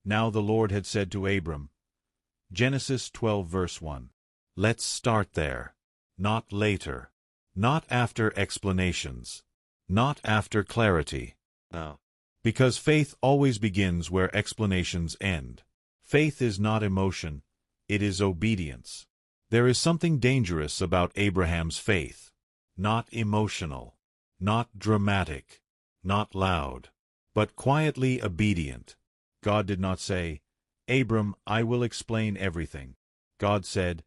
Now the Lord had said to Abram, Genesis 12 verse 1. Let's start there. Not later. Not after explanations. Not after clarity. No. Because faith always begins where explanations end. Faith is not emotion, it is obedience. There is something dangerous about Abraham's faith. Not emotional, not dramatic, not loud, but quietly obedient. God did not say, Abram, I will explain everything. God said,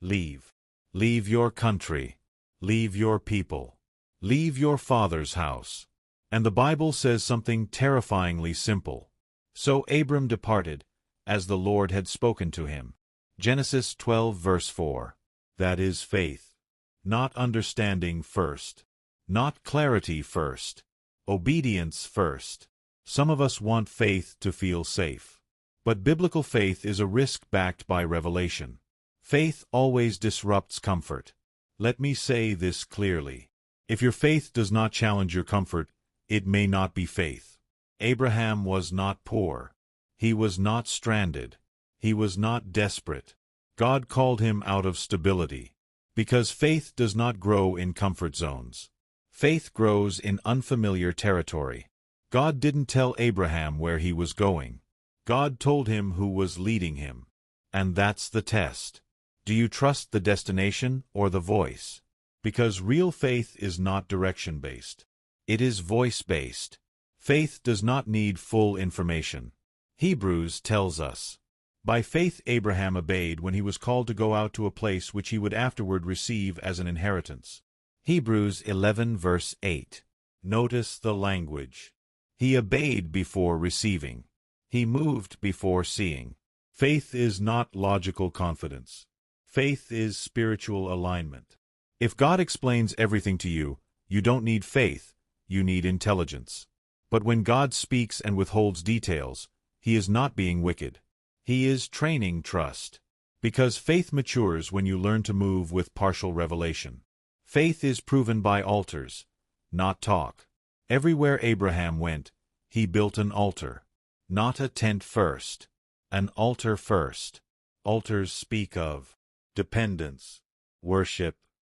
leave. Leave your country. Leave your people. Leave your father's house. And the Bible says something terrifyingly simple. So Abram departed, as the Lord had spoken to him. Genesis 12 verse 4. That is faith. Not understanding first. Not clarity first. Obedience first. Some of us want faith to feel safe. But biblical faith is a risk backed by revelation. Faith always disrupts comfort. Let me say this clearly. If your faith does not challenge your comfort, it may not be faith. Abraham was not poor. He was not stranded. He was not desperate. God called him out of stability. Because faith does not grow in comfort zones. Faith grows in unfamiliar territory. God didn't tell Abraham where he was going. God told him who was leading him. And that's the test. Do you trust the destination or the voice? Because real faith is not direction-based. It is voice-based. Faith does not need full information. Hebrews tells us, by faith Abraham obeyed when he was called to go out to a place which he would afterward receive as an inheritance. Hebrews 11 verse 8. Notice the language. He obeyed before receiving. He moved before seeing. Faith is not logical confidence. Faith is spiritual alignment. If God explains everything to you, you don't need faith, you need intelligence. But when God speaks and withholds details, He is not being wicked. He is training trust. Because faith matures when you learn to move with partial revelation. Faith is proven by altars, not talk. Everywhere Abraham went, he built an altar. Not a tent first, an altar first. Altars speak of dependence, worship,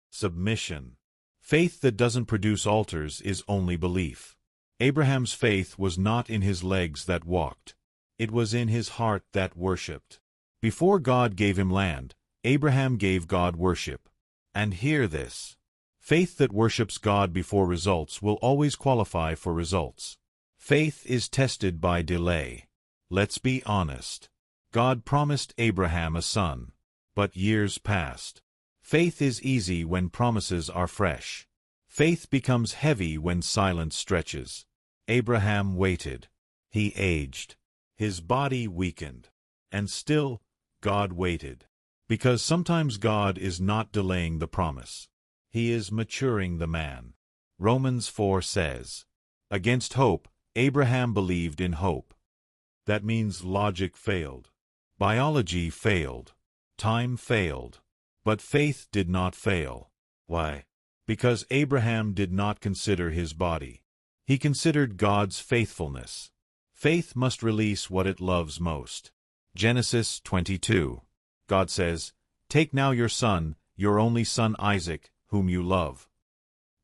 submission. Faith that doesn't produce altars is only belief. Abraham's faith was not in his legs that walked. It was in his heart that worshipped. Before God gave him land, Abraham gave God worship. And hear this. Faith that worships God before results will always qualify for results. Faith is tested by delay. Let's be honest. God promised Abraham a son, but years passed. Faith is easy when promises are fresh. Faith becomes heavy when silence stretches. Abraham waited. He aged. His body weakened. And still, God waited. Because sometimes God is not delaying the promise. He is maturing the man. Romans 4 says, against hope, Abraham believed in hope. That means logic failed. Biology failed. Time failed. But faith did not fail. Why? Because Abraham did not consider his body. He considered God's faithfulness. Faith must release what it loves most. Genesis 22. God says, take now your son, your only son Isaac, whom you love.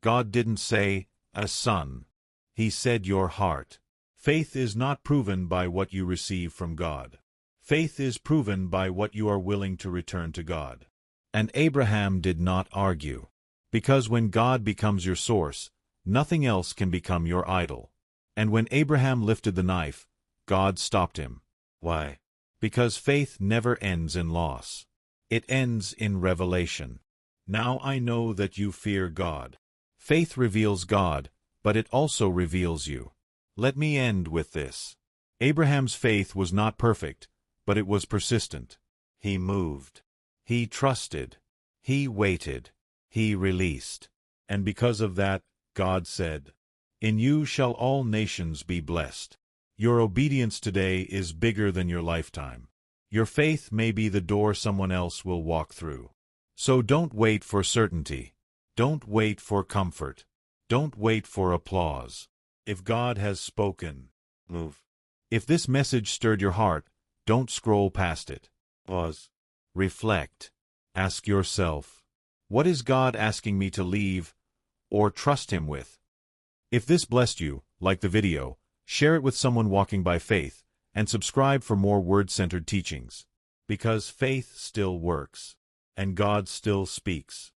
God didn't say, a son. He said your heart. Faith is not proven by what you receive from God. Faith is proven by what you are willing to return to God. And Abraham did not argue. Because when God becomes your source, nothing else can become your idol. And when Abraham lifted the knife, God stopped him. Why? Because faith never ends in loss. It ends in revelation. Now I know that you fear God. Faith reveals God, but it also reveals you. Let me end with this. Abraham's faith was not perfect, but it was persistent. He moved. He trusted. He waited. He released. And because of that, God said, in you shall all nations be blessed. Your obedience today is bigger than your lifetime. Your faith may be the door someone else will walk through. So don't wait for certainty. Don't wait for comfort. Don't wait for applause. If God has spoken, move. If this message stirred your heart, don't scroll past it. Pause. Reflect. Ask yourself, what is God asking me to leave or trust Him with? If this blessed you, like the video, share it with someone walking by faith, and subscribe for more word-centered teachings. Because faith still works, and God still speaks.